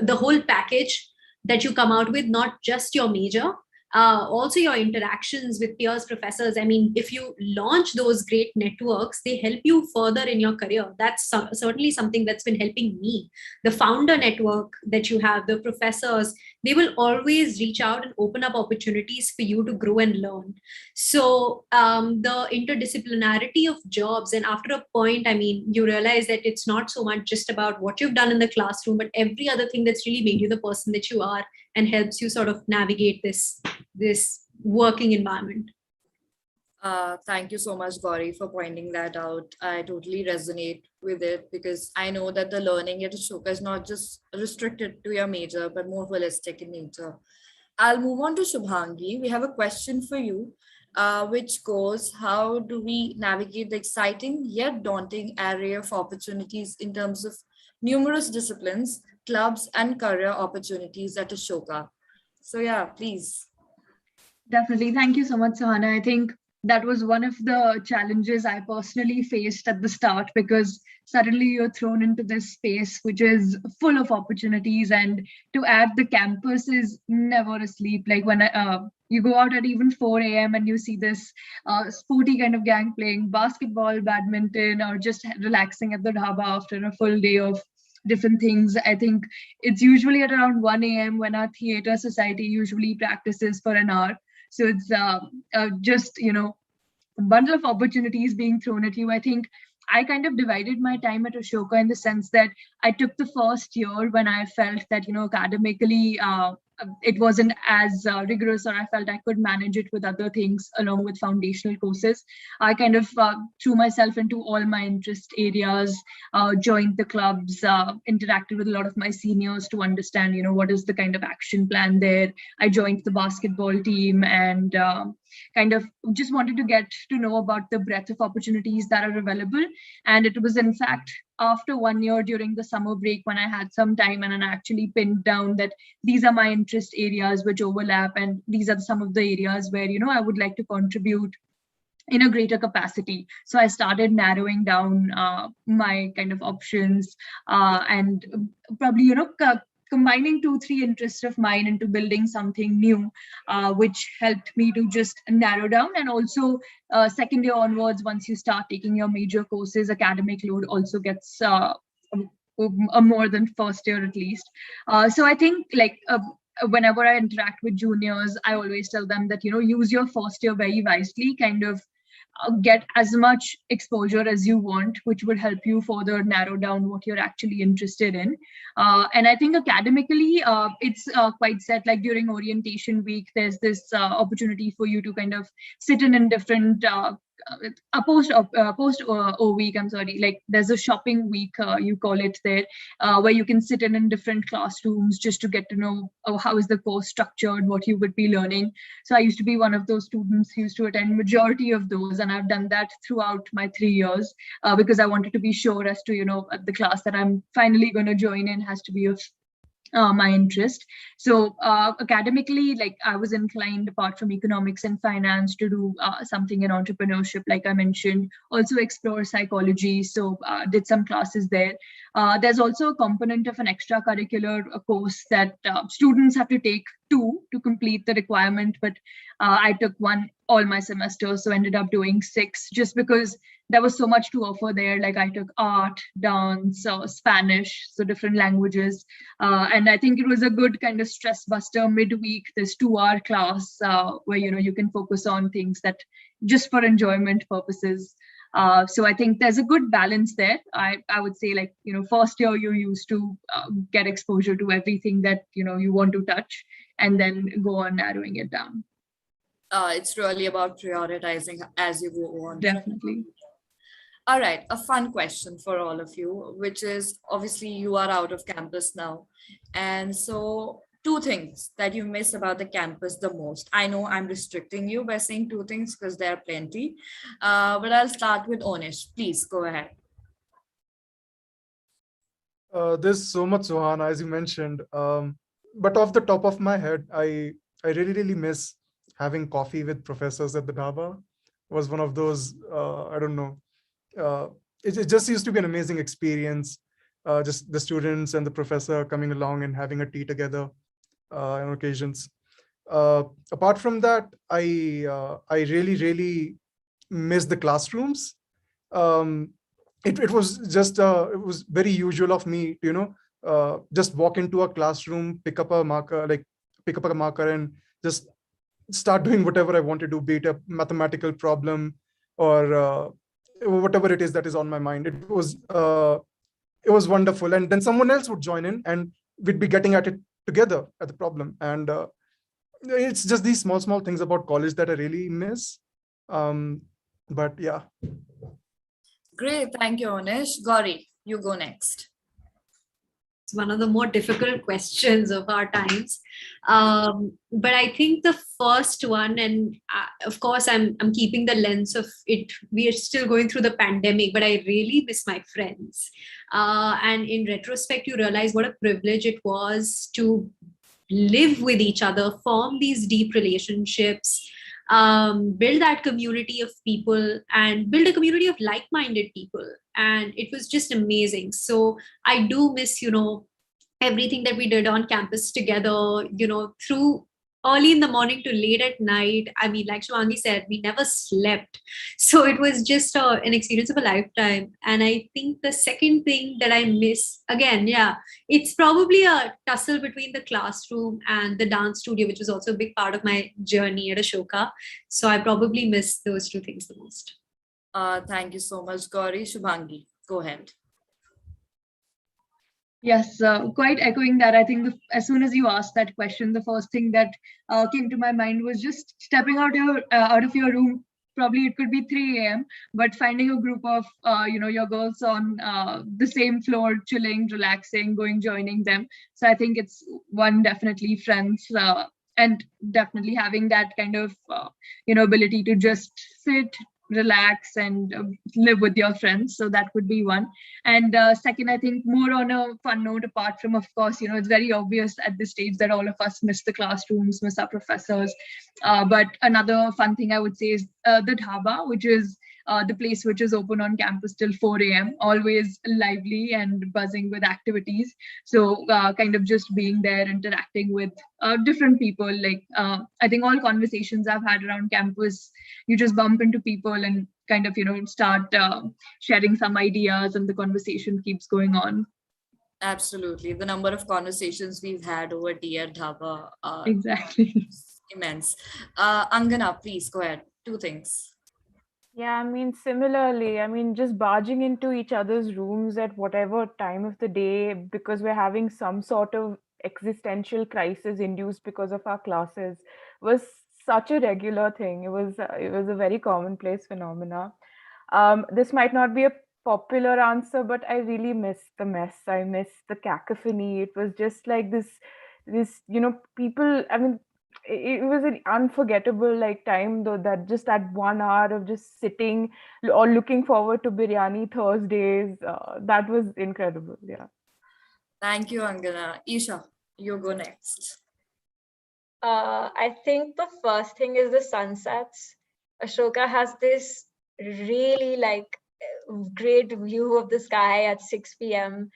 the whole package that you come out with, not just your major. Also your interactions with peers, professors. I mean, if you launch those great networks, they help you further in your career. That's certainly something that's been helping me. The founder network that you have, the professors, they will always reach out and open up opportunities for you to grow and learn. So the interdisciplinarity of jobs, and after a point, I mean, you realize that it's not so much just about what you've done in the classroom, but every other thing that's really made you the person that you are and helps you sort of navigate this working environment. Thank you so much, Gauri, for pointing that out. I totally resonate with it, because I know that the learning at Ashoka is not just restricted to your major, but more holistic in nature. I'll move on to Shubhangi. We have a question for you, which goes, how do we navigate the exciting yet daunting array of opportunities in terms of numerous disciplines, clubs, and career opportunities at Ashoka? So yeah, please. Definitely. Thank you so much, Sahana. I think that was one of the challenges I personally faced at the start, because suddenly you're thrown into this space which is full of opportunities, and to add, the campus is never asleep. Like when you go out at even 4 a.m. and you see this sporty kind of gang playing basketball, badminton, or just relaxing at the dhaba after a full day of different things. I think it's usually at around 1 a.m. when our theater society usually practices for an hour. So it's just, bundle of opportunities being thrown at you. I think I kind of divided my time at Ashoka in the sense that I took the first year when I felt that, academically, it wasn't as rigorous, or I felt I could manage it with other things along with foundational courses. I kind of threw myself into all my interest areas, joined the clubs, interacted with a lot of my seniors to understand, what is the kind of action plan there. I joined the basketball team and kind of just wanted to get to know about the breadth of opportunities that are available. And it was, in fact, after 1 year during the summer break when I had some time and I actually pinned down that these are my interest areas which overlap, and these are some of the areas where, I would like to contribute in a greater capacity. So I started narrowing down my kind of options and probably, combining 2-3 interests of mine into building something new, which helped me to just narrow down. And also second year onwards, once you start taking your major courses, academic load also gets more than first year at least. So I think whenever I interact with juniors, I always tell them that, use your first year very wisely, kind of get as much exposure as you want, which would help you further narrow down what you're actually interested in. And I think academically, it's quite set. Like during orientation week, there's this opportunity for you to kind of sit in different post O week, I'm sorry, like there's a shopping week, you call it there, where you can sit in different classrooms just to get to know how is the course structured, what you would be learning. So I used to be one of those students who used to attend majority of those, and I've done that throughout my 3 years because I wanted to be sure as to, the class that I'm finally going to join in has to be of my interest. So academically, like I was inclined, apart from economics and finance, to do something in entrepreneurship, like I mentioned, also explore psychology. So did some classes there. There's also a component of an extracurricular course that students have to take to complete the requirement, but I took one all my semesters, so ended up doing 6 just because there was so much to offer there. Like I took art, dance, Spanish, so different languages. And I think it was a good kind of stress buster midweek, this 2-hour class where, you can focus on things that just for enjoyment purposes. So I think there's a good balance there. I would say, like, first year you're used to get exposure to everything that, you want to touch, and then go on narrowing it down. It's really about prioritizing as you go on. Definitely. All right, a fun question for all of you, which is obviously you are out of campus now. And so 2 things that you miss about the campus the most. I know I'm restricting you by saying 2 things because there are plenty, but I'll start with Onish. Please go ahead. There's so much, Sohana, as you mentioned. But off the top of my head, I really, really miss having coffee with professors at the dhaba. Was one of those, I don't know, it just used to be an amazing experience. Just the students and the professor coming along and having a tea together on occasions. Apart from that, I really, really miss the classrooms. It was just, it was very usual of me to, just walk into a classroom, pick up a marker and just start doing whatever I want to do, be it a mathematical problem or whatever it is that is on my mind. It was wonderful. And then someone else would join in and we'd be getting at it together at the problem. And it's just these small things about college that I really miss. But yeah. Great. Thank you, Onish. Gauri, you go next. It's one of the more difficult questions of our times. But I think the first one, and of course, I'm keeping the lens of it. We are still going through the pandemic, but I really miss my friends. And in retrospect, you realize what a privilege it was to live with each other, form these deep relationships, build that community of people, and build a community of like-minded people. And it was just amazing. So I do miss, everything that we did on campus together, through early in the morning to late at night. I mean, like Shivangi said, we never slept. So it was just an experience of a lifetime. And I think the second thing that I miss, again, yeah, it's probably a tussle between the classroom and the dance studio, which was also a big part of my journey at Ashoka. So I probably miss those two things the most. Thank you so much, Gauri. Shubhangi, go ahead. Yes, quite echoing that. I think as soon as you asked that question, the first thing that came to my mind was just stepping out of your room. Probably it could be 3 a.m., but finding a group of your girls on the same floor, chilling, relaxing, joining them. So I think it's one, definitely friends, and definitely having that kind of ability to just sit, relax, and live with your friends. So that would be one. And second, I think more on a fun note, apart from, of course, it's very obvious at this stage that all of us miss the classrooms, miss our professors. But another fun thing I would say is the dhaba, which is the place which is open on campus till 4 a.m., always lively and buzzing with activities. So kind of just being there, interacting with different people. Like I think all conversations I've had around campus, you just bump into people and kind of, start sharing some ideas, and the conversation keeps going on. Absolutely. The number of conversations we've had over tea at dhaba are Exactly. immense. Angana, please go ahead. Two things. Yeah, I mean, similarly, I mean, just barging into each other's rooms at whatever time of the day because we're having some sort of existential crisis induced because of our classes was such a regular thing. It was a very commonplace phenomena. This might not be a popular answer, but I really miss the mess. I miss the cacophony. It was just like this, people. I mean, it was an unforgettable like time though, that just that 1 hour of just sitting or looking forward to biryani Thursdays, that was incredible. Yeah. Thank you, Angana. Isha, you go next. I think the first thing is the sunsets. Ashoka has this really great view of the sky at 6 p.m.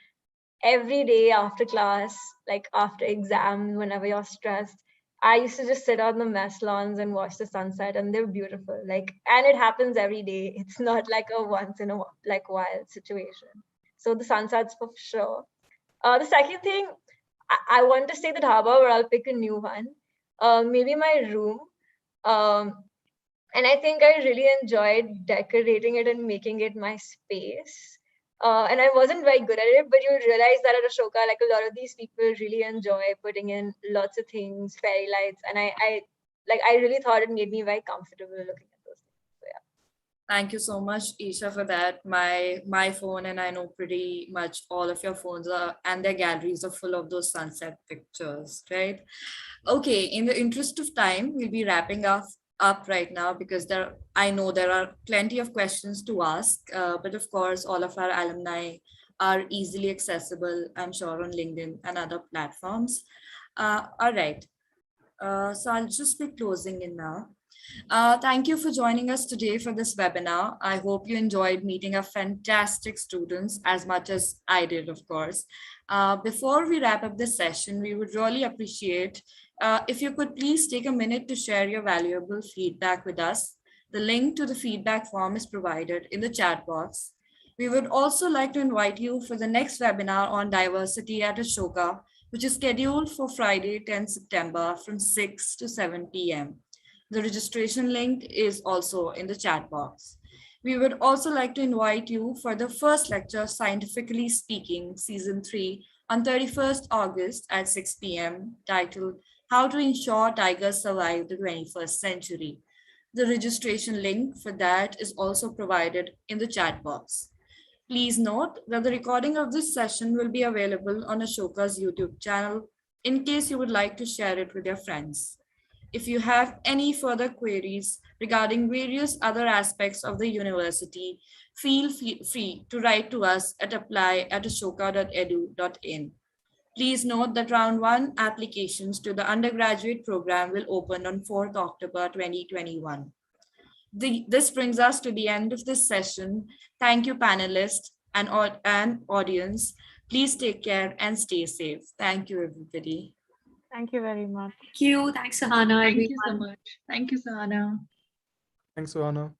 every day after class, like after exam, whenever you're stressed. I used to just sit on the mess lawns and watch the sunset, and they're beautiful. And it happens every day. It's not like a once in a while situation. So the sunsets for sure. The second thing, I want to say the dhaba, but I'll pick a new one. Maybe my room. And I think I really enjoyed decorating it and making it my space. And I wasn't very good at it, but you realize that at Ashoka, like a lot of these people really enjoy putting in lots of things, fairy lights, and I really thought it made me very comfortable looking at those things. So yeah. Thank you so much, Isha, for that. My phone, and I know pretty much all of your phones and their galleries are full of those sunset pictures, right? Okay, in the interest of time, we'll be wrapping up right now because I know there are plenty of questions to ask, but of course, all of our alumni are easily accessible, I'm sure, on LinkedIn and other platforms. All right, so I'll just be closing in now. Thank you for joining us today for this webinar. I hope you enjoyed meeting our fantastic students as much as I did, of course. Before we wrap up this session, we would really appreciate if you could please take a minute to share your valuable feedback with us. The link to the feedback form is provided in the chat box. We would also like to invite you for the next webinar on diversity at Ashoka, which is scheduled for Friday, 10 September from 6 to 7 p.m. The registration link is also in the chat box. We would also like to invite you for the first lecture, Scientifically Speaking, Season 3, on 31st August at 6 p.m., titled How to Ensure Tigers Survive the 21st Century. The registration link for that is also provided in the chat box. Please note that the recording of this session will be available on Ashoka's YouTube channel in case you would like to share it with your friends. If you have any further queries regarding various other aspects of the university, feel free to write to us at apply@ashoka.edu.in. Please note that round 1 applications to the undergraduate program will open on 4th October 2021. This brings us to the end of this session. Thank you, panelists and audience. Please take care and stay safe. Thank you, everybody. Thank you very much. Thank you. Thanks, Sahana. Thank you so everyone. much. Thank you, Sahana. Thanks, Suhana.